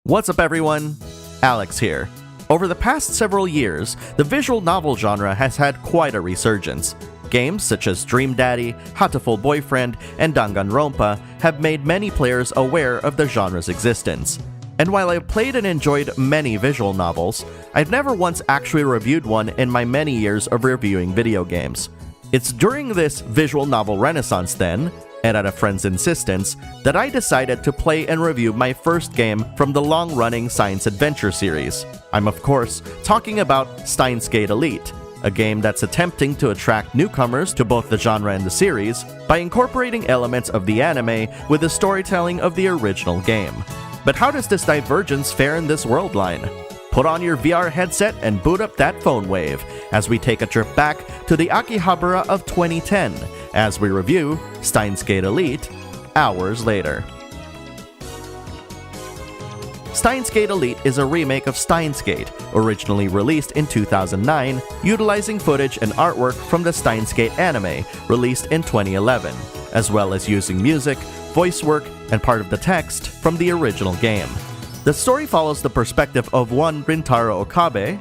What's up everyone? Alex here. Over the past several years, the visual novel genre has had quite a resurgence. Games such as Dream Daddy, Hatoful Boyfriend, and Danganronpa have made many players aware of the genre's existence. And while I've played and enjoyed many visual novels, I've never once actually reviewed one in my many years of reviewing video games. It's during this visual novel renaissance then, and at a friend's insistence, that I decided to play and review my first game from the long-running science adventure series. I'm of course talking about Steins Elite, a game that's attempting to attract newcomers to both the genre and the series by incorporating elements of the anime with the storytelling of the original game. But how does this divergence fare in this world line? Put on your VR headset and boot up that phone wave as we take a trip back to the Akihabara of 2010 as we review Steins Elite hours later. Steins Elite is a remake of Steins Gate, originally released in 2009, utilizing footage and artwork from the Steins Gate anime, released in 2011, as well as using music, voice work, and part of the text from the original game. The story follows the perspective of one Rintaro Okabe,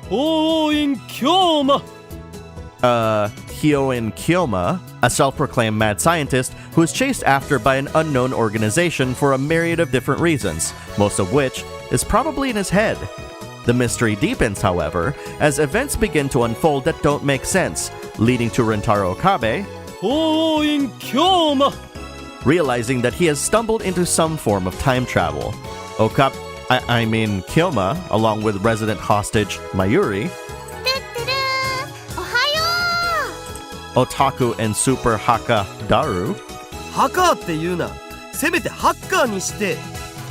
Hyoin Kyoma, a self-proclaimed mad scientist who is chased after by an unknown organization for a myriad of different reasons, most of which is probably in his head. The mystery deepens, however, as events begin to unfold that don't make sense, leading to Rintaro Okabe realizing that he has stumbled into some form of time travel. Kyoma, along with resident hostage Mayuri, Otaku and Super Haka Daru,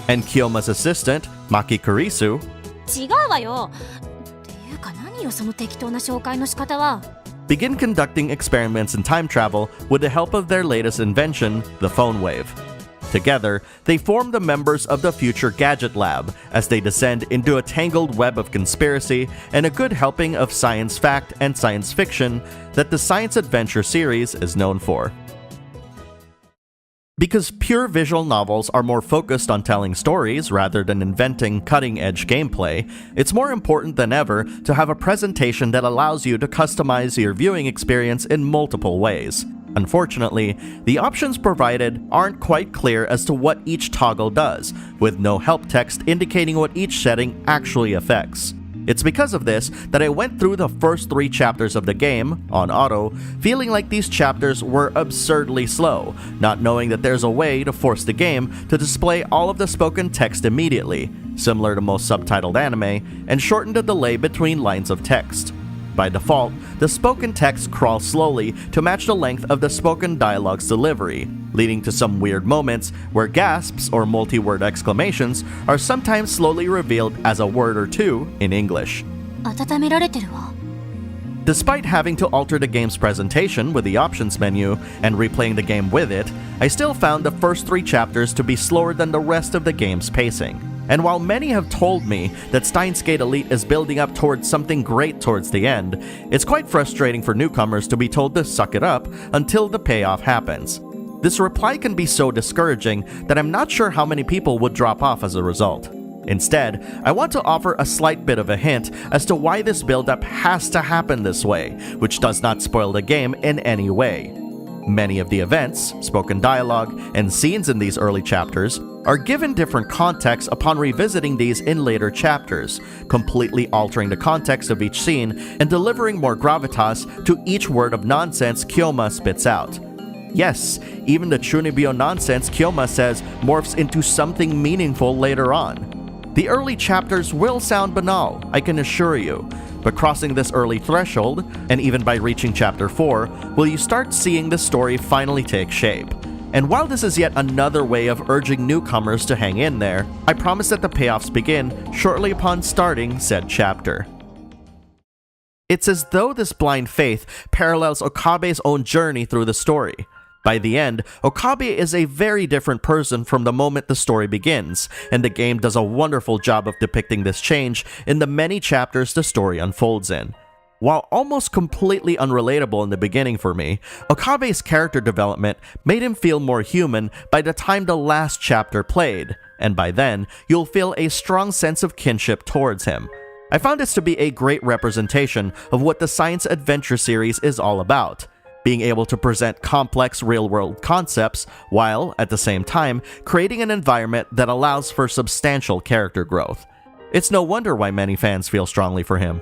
and Kyoma's assistant, Maki Kurisu, 違うわよ。っていうか何よその適当な紹介の仕方は。 begin conducting experiments in time travel with the help of their latest invention, the phone wave. Together, they form the members of the Future Gadget Lab as they descend into a tangled web of conspiracy and a good helping of science fact and science fiction that the science adventure series is known for. Because pure visual novels are more focused on telling stories rather than inventing cutting-edge gameplay, it's more important than ever to have a presentation that allows you to customize your viewing experience in multiple ways. Unfortunately, the options provided aren't quite clear as to what each toggle does, with no help text indicating what each setting actually affects. It's because of this that I went through the first 3 chapters of the game, on auto, feeling like these chapters were absurdly slow, not knowing that there's a way to force the game to display all of the spoken text immediately, similar to most subtitled anime, and shorten the delay between lines of text. By default, the spoken text crawls slowly to match the length of the spoken dialogue's delivery, leading to some weird moments where gasps or multi-word exclamations are sometimes slowly revealed as a word or two in English. 温められてるわ。 Despite having to alter the game's presentation with the options menu and replaying the game with it, I still found the first 3 chapters to be slower than the rest of the game's pacing. And while many have told me that Steins Elite is building up towards something great towards the end, it's quite frustrating for newcomers to be told to suck it up until the payoff happens. This reply can be so discouraging that I'm not sure how many people would drop off as a result. Instead, I want to offer a slight bit of a hint as to why this build-up has to happen this way, which does not spoil the game in any way. Many of the events, spoken dialogue, and scenes in these early chapters are given different contexts upon revisiting these in later chapters, completely altering the context of each scene and delivering more gravitas to each word of nonsense Kyoma spits out. Yes, even the Chunibyo nonsense Kyoma says morphs into something meaningful later on. The early chapters will sound banal, I can assure you, but crossing this early threshold, and even by reaching chapter 4, will you start seeing the story finally take shape. And while this is yet another way of urging newcomers to hang in there, I promise that the payoffs begin shortly upon starting said chapter. It's as though this blind faith parallels Okabe's own journey through the story. By the end, Okabe is a very different person from the moment the story begins, and the game does a wonderful job of depicting this change in the many chapters the story unfolds in. While almost completely unrelatable in the beginning for me, Okabe's character development made him feel more human by the time the last chapter played, and by then, you'll feel a strong sense of kinship towards him. I found this to be a great representation of what the science adventure series is all about, being able to present complex real-world concepts while, at the same time, creating an environment that allows for substantial character growth. It's no wonder why many fans feel strongly for him.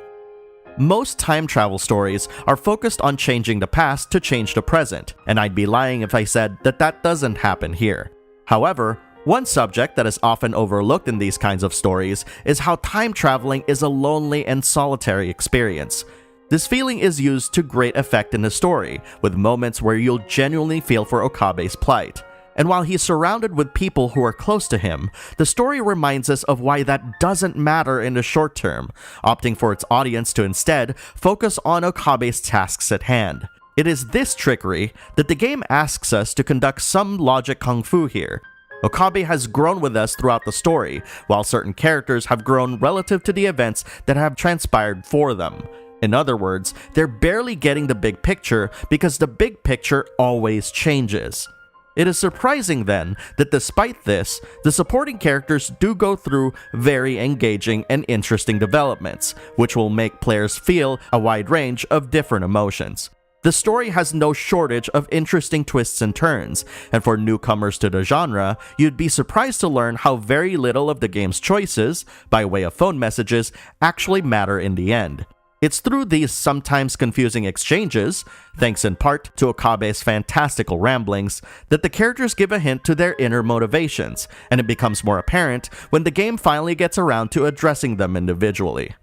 Most time travel stories are focused on changing the past to change the present, and I'd be lying if I said that that doesn't happen here. However, one subject that is often overlooked in these kinds of stories is how time traveling is a lonely and solitary experience. This feeling is used to great effect in the story, with moments where you'll genuinely feel for Okabe's plight. And while he's surrounded with people who are close to him, the story reminds us of why that doesn't matter in the short term, opting for its audience to instead focus on Okabe's tasks at hand. It is this trickery that the game asks us to conduct some logic kung fu here. Okabe has grown with us throughout the story, while certain characters have grown relative to the events that have transpired for them. In other words, they're barely getting the big picture because the big picture always changes. It is surprising then that despite this, the supporting characters do go through very engaging and interesting developments, which will make players feel a wide range of different emotions. The story has no shortage of interesting twists and turns, and for newcomers to the genre, you'd be surprised to learn how very little of the game's choices, by way of phone messages, actually matter in the end. It's through these sometimes confusing exchanges, thanks in part to Okabe's fantastical ramblings, that the characters give a hint to their inner motivations, and it becomes more apparent when the game finally gets around to addressing them individually.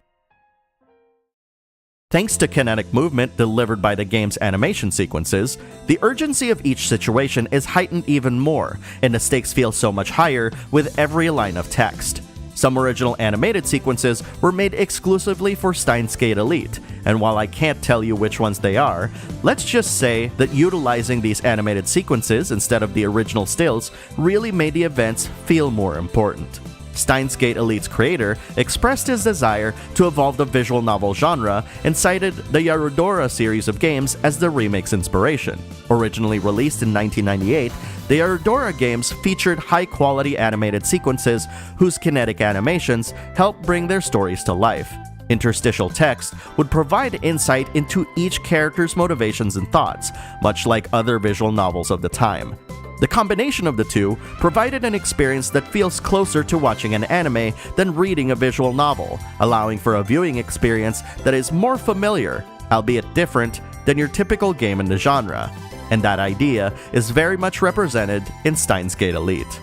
Thanks to kinetic movement delivered by the game's animation sequences, the urgency of each situation is heightened even more, and the stakes feel so much higher with every line of text. Some original animated sequences were made exclusively for Steins Gate Elite, and while I can't tell you which ones they are, let's just say that utilizing these animated sequences instead of the original stills really made the events feel more important. Steins Gate Elite's creator expressed his desire to evolve the visual novel genre and cited the Yarodora series of games as the remake's inspiration. Originally released in 1998, the Yarodora games featured high-quality animated sequences whose kinetic animations helped bring their stories to life. Interstitial text would provide insight into each character's motivations and thoughts, much like other visual novels of the time. The combination of the two provided an experience that feels closer to watching an anime than reading a visual novel, allowing for a viewing experience that is more familiar, albeit different, than your typical game in the genre. And that idea is very much represented in Steins Gate Elite.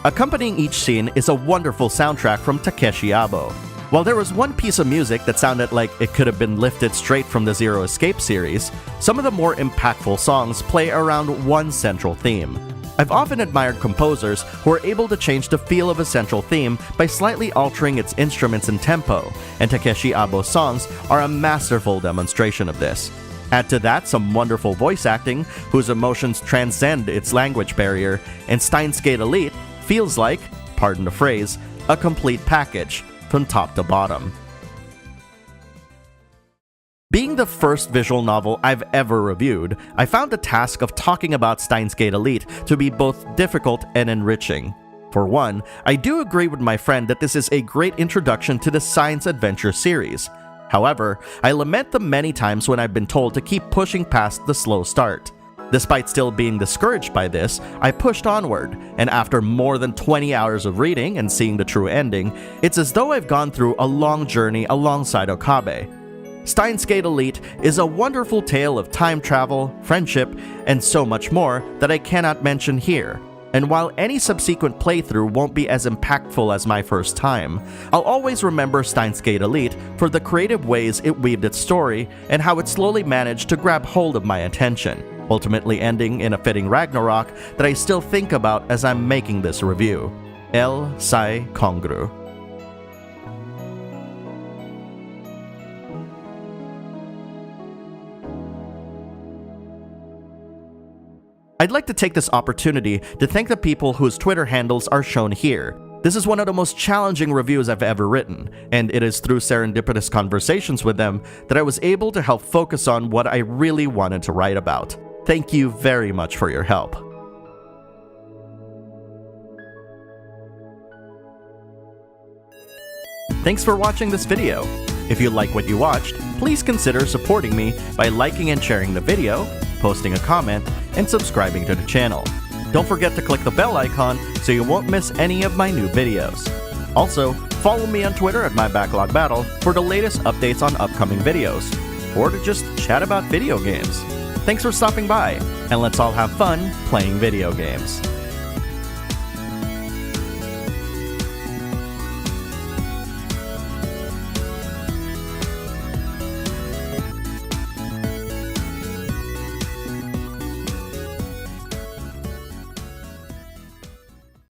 Accompanying each scene is a wonderful soundtrack from Takeshi Abo. While there was one piece of music that sounded like it could have been lifted straight from the Zero Escape series, some of the more impactful songs play around one central theme. I've often admired composers who are able to change the feel of a central theme by slightly altering its instruments and tempo, and Takeshi Abo's songs are a masterful demonstration of this. Add to that some wonderful voice acting, whose emotions transcend its language barrier, and Steins Gate Elite feels like, pardon the phrase, a complete package, from top to bottom. Being the first visual novel I've ever reviewed, I found the task of talking about Steins Gate Elite to be both difficult and enriching. For one, I do agree with my friend that this is a great introduction to the science adventure series. However, I lament the many times when I've been told to keep pushing past the slow start. Despite still being discouraged by this, I pushed onward, and after more than 20 hours of reading and seeing the true ending, it's as though I've gone through a long journey alongside Okabe. Steins Gate Elite is a wonderful tale of time travel, friendship, and so much more that I cannot mention here. And while any subsequent playthrough won't be as impactful as my first time, I'll always remember Steins Gate Elite for the creative ways it weaved its story and how it slowly managed to grab hold of my attention, ultimately ending in a fitting Ragnarok that I still think about as I'm making this review. El Sai Kongru. I'd like to take this opportunity to thank the people whose Twitter handles are shown here. This is one of the most challenging reviews I've ever written, and it is through serendipitous conversations with them that I was able to help focus on what I really wanted to write about. Thank you very much for your help. Thanks for watching this video. If you like what you watched, please consider supporting me by liking and sharing the video, posting a comment, and subscribing to the channel. Don't forget to click the bell icon so you won't miss any of my new videos. Also, follow me on Twitter at @MyBacklogBattle for the latest updates on upcoming videos, or to just chat about video games. Thanks for stopping by, and let's all have fun playing video games.